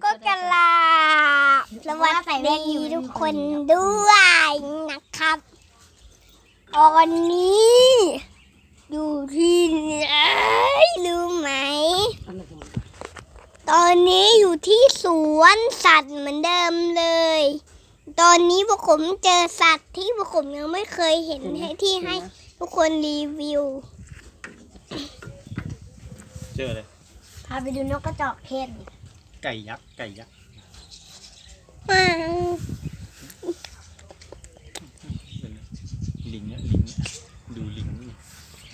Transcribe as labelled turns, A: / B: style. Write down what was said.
A: ก็กระลาสวัสดีทุกคนด้วยนะครับตอนนี้อยู่ที่ไหนรู้ไหมตอนนี้อยู่ที่สวนสัตว์เหมือนเดิมเลยตอนนี้พวกผมเจอสัตว์ที่พวกผมยังไม่เคยเห็นให้ทุกคนรีวิว
B: เจอเลย
A: พาไปดูนกกระจอกเทศ
B: ไก่ยักษ์ลิงเนี่ย